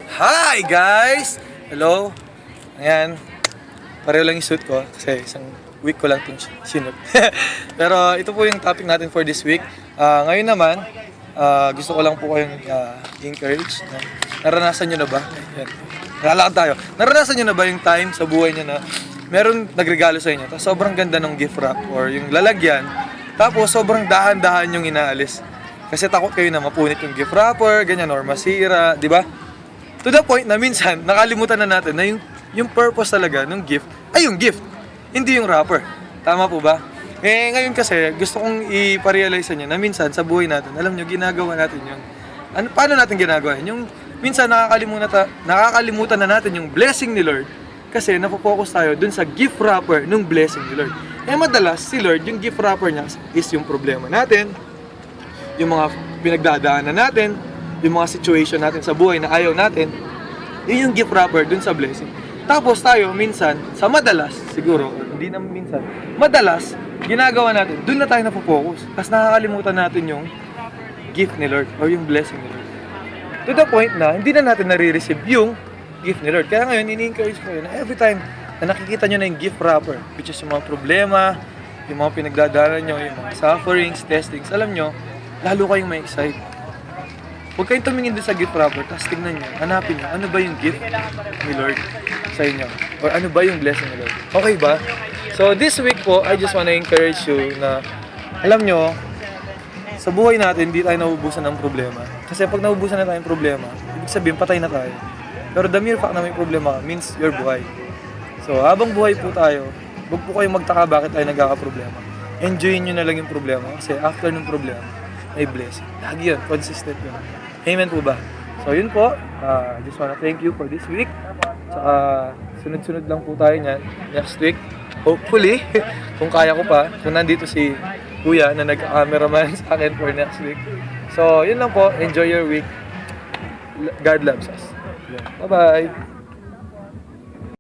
Hi guys! Hello! Ayan, pareho lang yung suit ko kasi isang week ko lang itong sinut. Pero ito po yung topic natin for this week. Ngayon naman, gusto ko lang po kayong encourage. No? Naranasan nyo na ba? Ayan. Lalakad tayo. Naranasan nyo na ba yung time sa buhay nyo na meron nagregalo sa inyo? Tapos sobrang ganda ng gift wrap or yung lalagyan. Tapos sobrang dahan-dahan yung inaalis. Kasi takot kayo na mapunit yung gift wrapper, ganyan, or masira, di ba? To the point na minsan, nakalimutan na natin na yung purpose talaga ng gift ay yung gift, hindi yung wrapper. Tama po ba? Ngayon kasi, gusto kong iparealize nyo na minsan sa buhay natin, alam nyo, ginagawa natin yung, paano natin ginagawa yun? Yung minsan nakakalimutan na natin yung blessing ni Lord kasi napofocus tayo dun sa gift wrapper ng blessing ni Lord. Madalas, si Lord, yung gift wrapper niya is yung problema natin, yung mga pinagdadaanan natin, yung mga situation natin sa buhay na ayaw natin, yun yung gift wrapper dun sa blessing. Tapos tayo, minsan, sa madalas, siguro, hindi naman minsan, madalas, ginagawa natin, dun na tayo napofocus. Tapos nakakalimutan natin yung gift ni Lord or yung blessing ni Lord. To the point na, hindi na natin nare-receive yung gift ni Lord. Kaya ngayon, ini-encourage ko yun na every time na nakikita nyo na yung gift wrapper, which is yung mga problema, yung mga pinagdadaanan nyo, yung mga sufferings, testings, alam nyo, lalo kayong may excite. Huwag kayong tumingin din sa gift wrapper, tapos tignan nyo, hanapin nyo, ano ba yung gift ni Lord sa inyo? Or ano ba yung blessing ni Lord? Okay ba? So this week po, I just wanna encourage you na, alam nyo, sa buhay natin, hindi tayo naubusan ng problema. Kasi pag naubusan na tayo ng problema, ibig sabihin, patay na tayo. Pero the mere fact na may problema means you're buhay. So habang buhay po tayo, huwag po kayong magtaka bakit tayo nagkakaproblema. Enjoyin nyo na lang yung problema kasi after ng problema, may blessing. Lagi yun, consistent yun. Amen po ba? So yun po, just wanna thank you for this week. Tsaka sunod-sunod lang po tayo niyan next week. Hopefully, kung kaya ko pa, kung nandito si Kuya na nag-cameraman sa akin for next week. So yun lang po, enjoy your week. God loves us. Bye-bye!